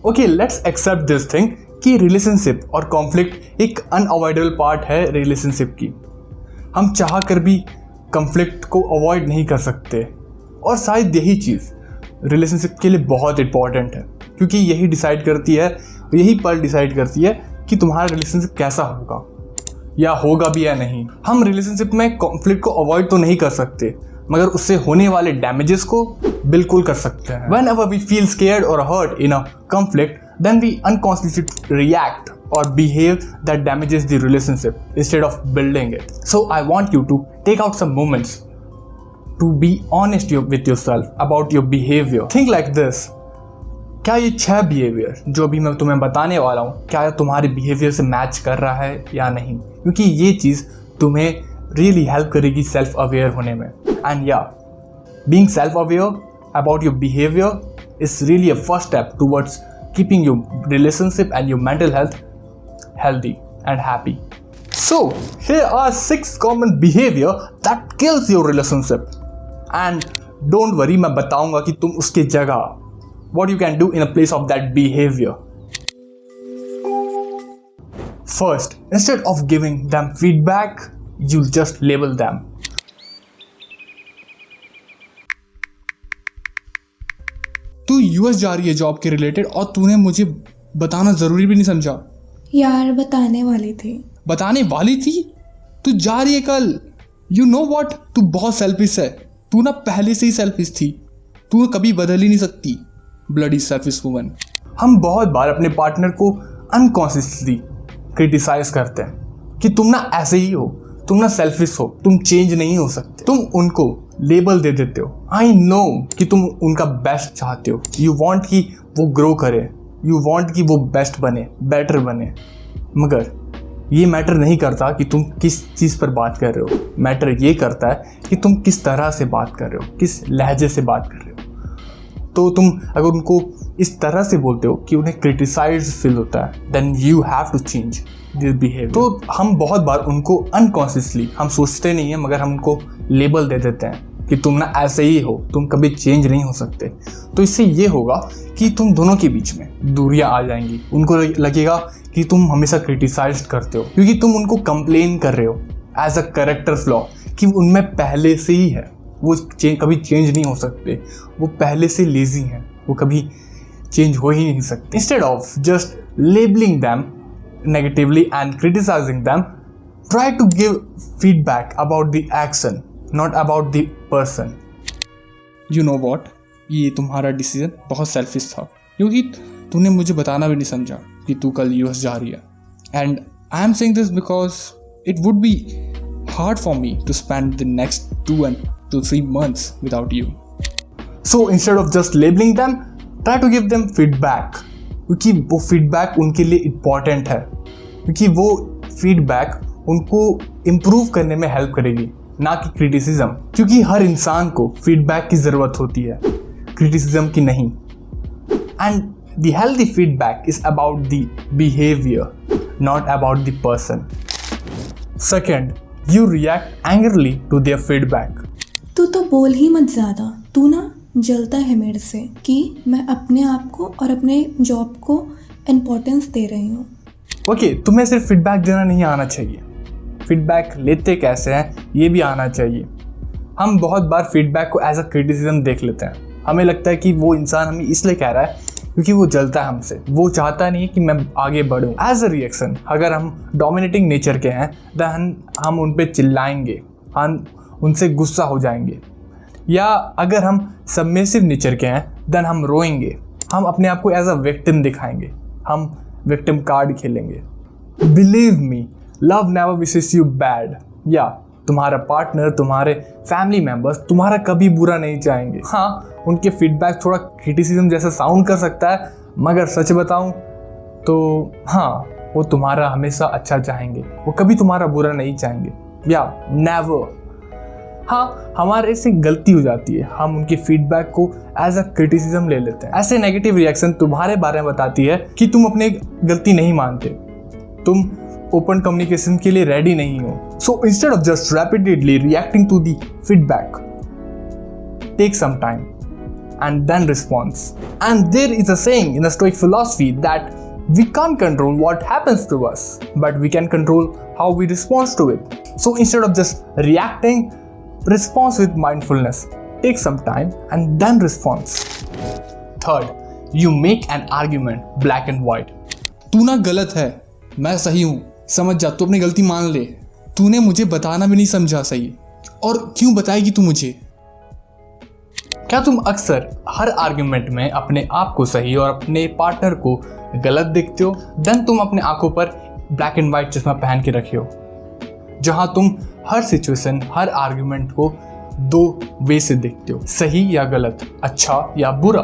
Okay, let's accept this thing कि relationship और conflict एक अनअवॉइडेबल पार्ट है रिलेशनशिप की। हम चाह कर भी कॉन्फ्लिक्ट को अवॉइड नहीं कर सकते, और शायद यही चीज़ रिलेशनशिप के लिए बहुत इंपॉर्टेंट है, क्योंकि यही डिसाइड करती है, यही पल डिसाइड करती है कि तुम्हारा रिलेशनशिप कैसा होगा या होगा भी या नहीं। हम रिलेशनशिप में कॉन्फ्लिक्ट को अवॉइड तो नहीं कर सकते, मगर उससे होने वाले डैमेजेस को बिल्कुल कर सकते हैं। Whenever we feel scared or hurt in a conflict, then we unconsciously react or behave that damages the relationship instead of building it. So I want you to take out some moments to be honest with yourself about your behavior. Think like this. क्या ये 6 behaviour जो अभी मैं तुम्हें बताने वाला हूँ, क्या तुम्हारे बिहेवियर से मैच कर रहा है या नहीं? क्योंकि ये चीज़ तुम्हें रियली हेल्प करेगी सेल्फ अवेयर होने में। एंड या, being self aware about your behaviour is really a first step towards keeping your relationship and your mental health healthy and happy. So here are 6 common behavior that kills your relationship. And don't worry, मैं बताऊंगा कि तुम उसके जगह what you can do in a place of that behavior. First, instead of giving them feedback, you just label them. तू US जा रही है जॉब के रिलेटेड और तूने मुझे बताना जरूरी भी नहीं समझा। यार बताने वाली थी। बताने वाली थी? तू जा रही है कल। यू नो वॉट, तू बहुत सेल्फिश है। तू ना पहले से ही सेल्फिश थी, तू कभी बदल ही नहीं सकती। Bloody selfish woman. हम बहुत बार अपने पार्टनर को अनकॉन्शियसली क्रिटिसाइज करते हैं कि तुम ना ऐसे ही हो, तुम ना सेल्फिश हो, तुम चेंज नहीं हो सकते। तुम उनको लेबल दे देते हो। आई नो कि तुम उनका बेस्ट चाहते हो, यू वॉन्ट कि वो ग्रो करे, यू वॉन्ट कि वो बेस्ट बने, बेटर बने, मगर ये मैटर नहीं करता कि तुम किस चीज़ पर बात कर रहे हो। मैटर ये करता है कि तुम किस तरह से बात कर रहे हो, किस लहजे से बात कर रहे हो। तो तुम अगर उनको इस तरह से बोलते हो कि उन्हें क्रिटिसाइज फील होता है, then you have to change this behaviour. तो हम बहुत बार उनको अनकॉन्शियसली, हम सोचते नहीं हैं मगर हम उनको लेबल दे देते हैं कि तुम ना ऐसे ही हो, तुम कभी चेंज नहीं हो सकते। तो इससे ये होगा कि तुम दोनों के बीच में दूरियां आ जाएंगी। उनको लगेगा कि तुम हमेशा क्रिटिसाइज करते हो, क्योंकि तुम उनको कंप्लेन कर रहे हो एज अ कैरेक्टर फ्लॉ कि उनमें पहले से ही है, वो कभी चेंज नहीं हो सकते, वो पहले से लेजी हैं, वो कभी चेंज हो ही नहीं सकते। Instead of just labelling them negatively and criticising them, try to give feedback about the action, not about the person. You know what, ये तुम्हारा डिसीजन बहुत सेल्फिश था, क्योंकि तूने मुझे बताना भी नहीं समझा कि तू कल यूएस जा रही है। And I am saying this because it would be hard for me to spend the next 2 to 3 months without you. So instead of just labeling them, try to give them feedback, क्योंकि वो feedback उनके लिए important है, क्योंकि वो feedback उनको improve करने में हेल्प करेगी, ना कि क्रिटिसिज्म। क्योंकि हर इंसान को फीडबैक की ज़रूरत होती है, क्रिटिसिज्म की नहीं। And the healthy feedback is about the behaviour, not about the person. Second, you react angrily to their feedback. तू तो बोल ही मत ज़्यादा, तू ना जलता है मेरे से कि मैं अपने आप को और अपने जॉब को इम्पोर्टेंस दे रही हूँ। ओके, तुम्हें सिर्फ फीडबैक देना नहीं आना चाहिए, फीडबैक लेते कैसे हैं ये भी आना चाहिए। हम बहुत बार फीडबैक को एज अ क्रिटिसिज्म देख लेते हैं। हमें लगता है कि वो इंसान हमें इसलिए कह रहा है क्योंकि वो जलता है हमसे, वो चाहता नहीं कि मैं आगे बढ़ूँ। एज अ रिएक्शन, अगर हम डोमिनेटिंग नेचर के हैं देन हम उन पर चिल्लाएंगे, हम उनसे गुस्सा हो जाएंगे। या अगर हम सबमिसिव नेचर के हैं देन हम रोएंगे, हम अपने आप को एज अ विक्टिम दिखाएंगे, हम विक्टिम कार्ड खेलेंगे। Believe me, love never wishes you bad. या तुम्हारा पार्टनर, तुम्हारे फैमिली मेम्बर्स तुम्हारा कभी बुरा नहीं चाहेंगे। हाँ, उनके फीडबैक थोड़ा क्रिटिसिज्म जैसा साउंड कर सकता है, मगर सच बताऊं तो हाँ, वो तुम्हारा हमेशा अच्छा चाहेंगे, वो कभी तुम्हारा बुरा नहीं चाहेंगे। या नेवर। हाँ, हमारे से गलती हो जाती है, हम उनके फीडबैक को एज अ क्रिटिसिज्म ले लेते हैं। ऐसे नेगेटिव रिएक्शन तुम्हारे बारे में बताती है कि तुम अपनी गलती नहीं मानते, तुम ओपन कम्युनिकेशन के लिए रेडी नहीं हो। So instead of just rapidly reacting to the feedback, take some time, and then response. And there is a saying in the Stoic philosophy that we can't control what happens to us, but we can control how we respond to it. So instead of just reacting, respond with mindfulness. Take some time and then respond. Third, you make an argument black and white. तू ना गलत है, मैं सही हूँ, समझ जा, तू अपनी गलती मान ले. तूने मुझे बताना भी नहीं समझा सही, और क्यों बताएगी तू मुझे? क्या तुम अक्सर हर आर्ग्यूमेंट में अपने आप को सही और अपने पार्टनर को गलत देखते हो? देन तुम अपने आंखों पर ब्लैक एंड वाइट चश्मा पहन के रखे हो, जहां तुम हर सिचुएशन, हर आर्ग्यूमेंट को दो वे से देखते हो, सही या गलत, अच्छा या बुरा.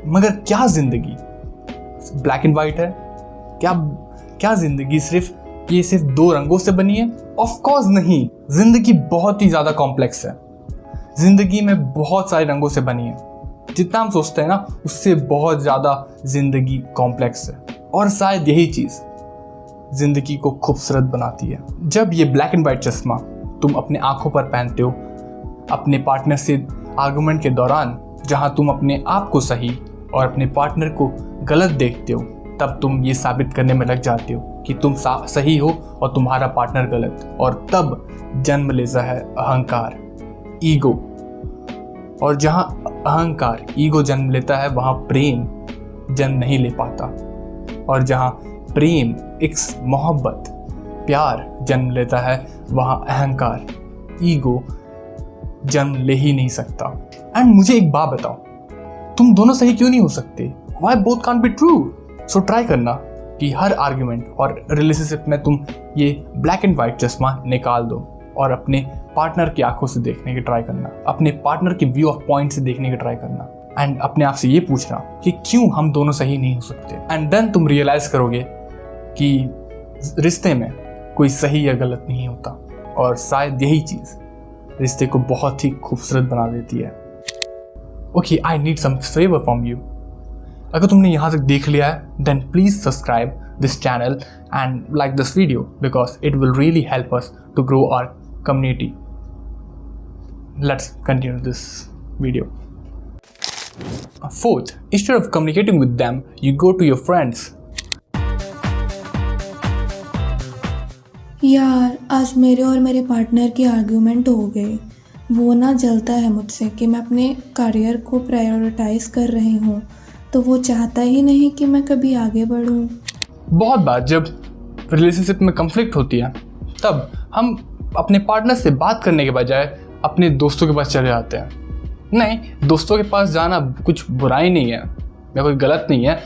मगर क्या जिंदगी ब्लैक एंड वाइट है? क्या जिंदगी सिर्फ दो रंगों से बनी है? ऑफ कोर्स नहीं. जिंदगी बहुत ही ज्यादा कॉम्प्लेक्स है. जिंदगी में बहुत सारे रंगों से बनी है. जितना हम सोचते हैं ना, उससे बहुत ज्यादा जिंदगी कॉम्प्लेक्स है. और शायद यही चीज जिंदगी को खूबसूरत बनाती है. जब ये ब्लैक एंड वाइट चश्मा तुम अपने आंखों पर पहनते हो अपने पार्टनर से आर्गुमेंट के दौरान, जहां तुम अपने आप को सही और अपने पार्टनर को गलत देखते हो, तब तुम ये साबित करने में लग जाते हो कि तुम सही हो और तुम्हारा पार्टनर गलत. और तब जन्म लेता है अहंकार, ईगो. और जहां अहंकार, ईगो जन्म लेता है, वहां प्रेम जन्म नहीं ले पाता. और जहां प्रेम, एक मोहब्बत, प्यार जन्म लेता है, वहां अहंकार, ईगो जन्म ले ही नहीं सकता. एंड मुझे एक बात बताओ, तुम दोनों सही क्यों नहीं हो सकते? Why both can't be true? So try करना कि हर आर्ग्यूमेंट और रिलेशनशिप में तुम ये ब्लैक एंड वाइट चश्मा निकाल दो और अपने पार्टनर की आंखों से देखने की ट्राई करना, अपने पार्टनर के व्यू ऑफ पॉइंट से देखने की ट्राई करना, एंड अपने आप से ये पूछना कि क्यों हम दोनों सही नहीं हो सकते. एंड देन तुम रियलाइज करोगे कि रिश्ते में कोई सही या गलत नहीं होता. और शायद यही चीज़ रिश्ते को बहुत ही खूबसूरत बना देती है. Okay, I need some favour from you. अगर तुमने यहाँ तक देख लिया है, then please subscribe this channel and like this video, because it will really help us to grow our community. Let's continue this video. Fourth, instead of communicating with them, you go to your friends. यार, आज मेरे और मेरे partner की argument हो गई. वो ना जलता है मुझसे कि मैं अपने करियर को प्रायोरिटाइज कर रही हूँ, तो वो चाहता ही नहीं कि मैं कभी आगे बढ़ूँ. बहुत बार जब रिलेशनशिप में कन्फ्लिक्ट होती है, तब हम अपने पार्टनर से बात करने के बजाय अपने दोस्तों के पास चले जाते हैं. नहीं, दोस्तों के पास जाना कुछ बुराई नहीं है या कोई गलत नहीं है,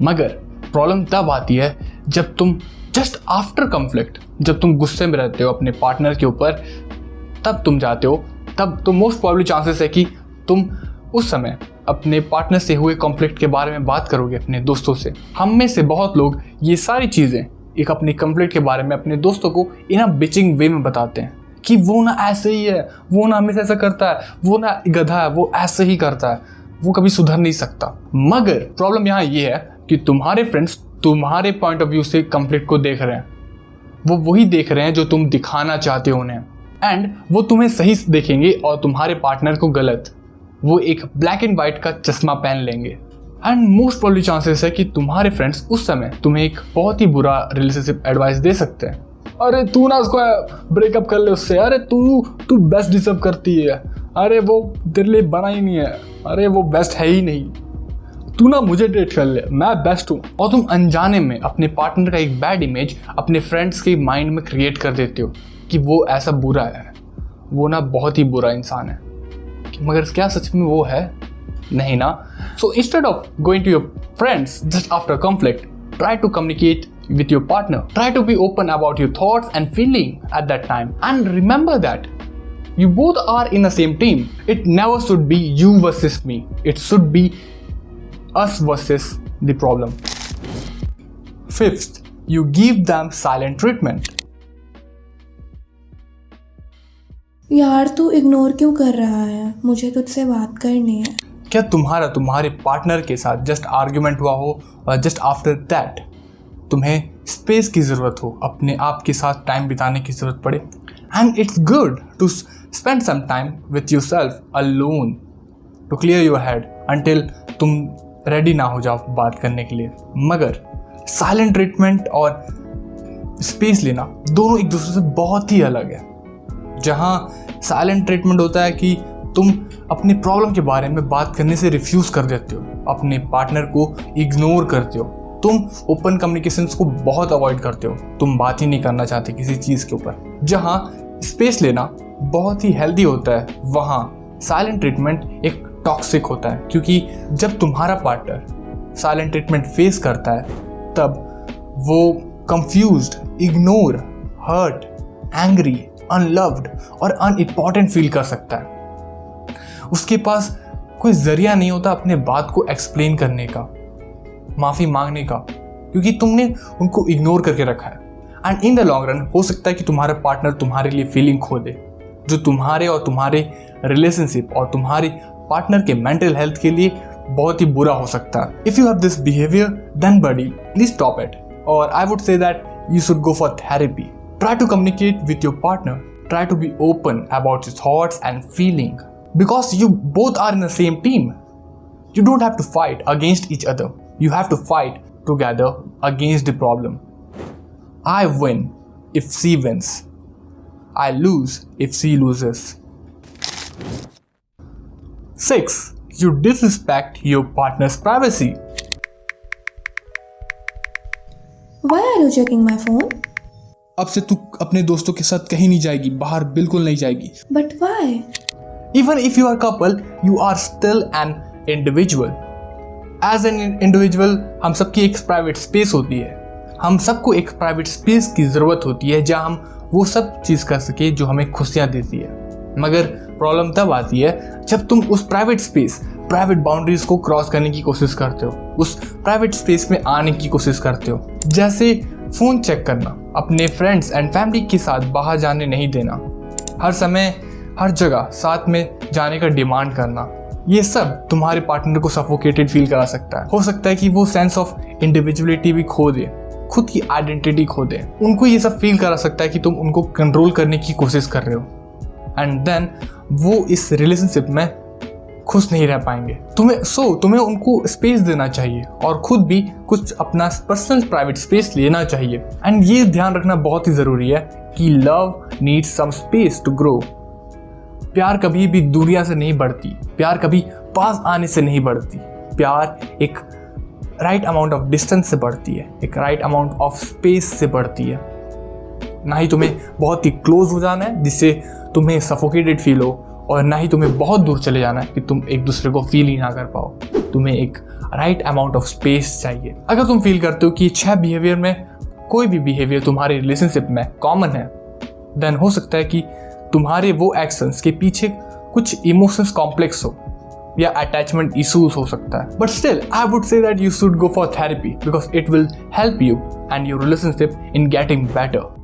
मगर प्रॉब्लम तब आती है जब तुम जस्ट आफ्टर कन्फ्लिक्ट, जब तुम गुस्से में रहते हो अपने पार्टनर के ऊपर, तब तुम जाते हो. तब तो मोस्ट प्रॉब्ली चांसेस है कि तुम उस समय अपने पार्टनर से हुए कॉन्फ्लिक्ट के बारे में बात करोगे अपने दोस्तों से. हम में से बहुत लोग ये सारी चीज़ें एक अपने कॉन्फ्लिक्ट के बारे में अपने दोस्तों को इन अ बिचिंग वे में बताते हैं कि वो ना ऐसे ही है, वो ना हमेशा ऐसा करता है, वो ना गधा है, वो ऐसे ही करता है, वो कभी सुधर नहीं सकता. मगर प्रॉब्लम यहाँ ये है कि तुम्हारे फ्रेंड्स तुम्हारे पॉइंट ऑफ व्यू से कॉन्फ्लिक्ट को देख रहे हैं. वो वही देख रहे हैं जो तुम दिखाना चाहते हो उन्हें, एंड वो तुम्हें सही देखेंगे और तुम्हारे पार्टनर को गलत. वो एक ब्लैक एंड वाइट का चश्मा पहन लेंगे. एंड मोस्ट प्रॉब्ली चांसेस है कि तुम्हारे फ्रेंड्स उस समय तुम्हें एक बहुत ही बुरा रिलेशनशिप एडवाइस दे सकते हैं. अरे तू ना उसको ब्रेकअप कर ले उससे, अरे तू बेस्ट डिजर्व करती है, अरे वो तेरे लिए बना ही नहीं है, अरे वो बेस्ट है ही नहीं, तू ना मुझे डेट कर ले, मैं बेस्ट हूँ. और तुम अनजाने में अपने पार्टनर का एक बैड इमेज अपने फ्रेंड्स के माइंड में क्रिएट कर देते हो कि वो ऐसा बुरा है, वो ना बहुत ही बुरा इंसान है. मगर क्या सच में वो है? नहीं ना. So instead of going to your friends just after conflict, try to communicate with your partner. Try to be open about your thoughts and feeling at that time. And remember that you both are in the same team. It never should be you versus me. It should be us versus the problem. Fifth, you give them silent treatment. यार, तू ignore क्यों कर रहा है? मुझे तुझसे बात करनी है. क्या तुम्हारे पार्टनर के साथ जस्ट आर्ग्यूमेंट हुआ हो और जस्ट आफ्टर दैट तुम्हें स्पेस की ज़रूरत हो, अपने आप के साथ टाइम बिताने की ज़रूरत पड़े? And it's good to spend some time with yourself alone, to clear your head until तुम रेडी ना हो जाओ बात करने के लिए। मगर साइलेंट ट्रीटमेंट और स्पेस लेना दोनों एक दूसरे से बहुत ही अलग है। जहाँ साइलेंट ट्रीटमेंट होता है कि तुम अपनी प्रॉब्लम के बारे में बात करने से रिफ्यूज़ कर देते हो, अपने पार्टनर को इग्नोर करते हो, तुम ओपन कम्युनिकेशंस को बहुत अवॉइड करते हो, तुम बात ही नहीं करना चाहते किसी चीज़ के ऊपर। जहाँ स्पेस लेना बहुत ही हेल्दी होता है, वहाँ साइलेंट ट्रीटमेंट एक टॉक्सिक होता है। क्योंकि जब तुम्हारा पार्टनर साइलेंट ट्रीटमेंट फेस करता है तब वो confused, ignore, hurt, angry, unloved और अनइम्पॉर्टेंट फील कर सकता है। उसके पास कोई जरिया नहीं होता अपने बात को एक्सप्लेन करने का, माफ़ी मांगने का, क्योंकि तुमने उनको इग्नोर करके रखा है। And in the long run हो सकता है कि तुम्हारा पार्टनर तुम्हारे लिए फीलिंग खो दे, जो तुम्हारे और तुम्हारे रिलेशनशिप और तुम्हारे पार्टनर के मेंटल हेल्थ के लिए बहुत ही बुरा हो सकता है। If you have this behaviour then buddy please stop it, और I would say that you should go for therapy. Try to communicate with your partner. Try to be open about your thoughts and feeling. Because you both are in the same team. You don't have to fight against each other. You have to fight together against the problem. I win if she wins. I lose if she loses. 6. You disrespect your partner's privacy. Why are you checking my phone? अब से तू अपने दोस्तों के साथ कहीं नहीं जाएगी, बाहर बिल्कुल नहीं जाएगी। But why? Even if you are a couple, you are still an individual. As an individual, हम सबकी एक प्राइवेट स्पेस होती है। हम सबको एक प्राइवेट स्पेस की ज़रूरत होती है जहाँ हम वो सब चीज़ कर सके जो हमें खुशियाँ देती है। मगर प्रॉब्लम तब आती है जब तुम उस प्राइवेट स्पेस, प्राइवेट बाउंड्रीज को क्रॉस करने की कोशिश करते हो, उस प्राइवेट स्पेस में आने की कोशिश करते हो। जैसे फ़ोन चेक करना, अपने फ्रेंड्स एंड फैमिली के साथ बाहर जाने नहीं देना, हर समय हर जगह साथ में जाने का डिमांड करना। ये सब तुम्हारे पार्टनर को सफोकेटेड फील करा सकता है। हो सकता है कि वो सेंस ऑफ इंडिविजुअलिटी भी खो दे, खुद की आइडेंटिटी खो दे। उनको ये सब फील करा सकता है कि तुम उनको कंट्रोल करने की कोशिश कर रहे हो, एंड देन वो इस रिलेशनशिप में खुश नहीं रह पाएंगे। तुम्हें उनको स्पेस देना चाहिए और खुद भी कुछ अपना पर्सनल प्राइवेट स्पेस लेना चाहिए। एंड ये ध्यान रखना बहुत ही ज़रूरी है कि love needs some space to grow. प्यार कभी भी दूरिया से नहीं बढ़ती, प्यार कभी पास आने से नहीं बढ़ती। प्यार एक राइट अमाउंट ऑफ डिस्टेंस से बढ़ती है, एक राइट अमाउंट ऑफ स्पेस से बढ़ती है। ना ही तुम्हें बहुत ही क्लोज हो जाना है जिससे तुम्हें सफोकेटेड फील हो, और ना ही तुम्हें बहुत दूर चले जाना है कि तुम एक दूसरे को फील ही ना कर पाओ। तुम्हें एक राइट अमाउंट ऑफ स्पेस चाहिए। अगर तुम फील करते हो कि 6 बिहेवियर में कोई भी बिहेवियर तुम्हारे रिलेशनशिप में कॉमन है, देन हो सकता है कि तुम्हारे वो एक्शंस के पीछे कुछ इमोशंस कॉम्प्लेक्स हो या अटैचमेंट इश्यूज हो सकता है। But still I would say that you should go for therapy because it will help you and your relationship in getting better.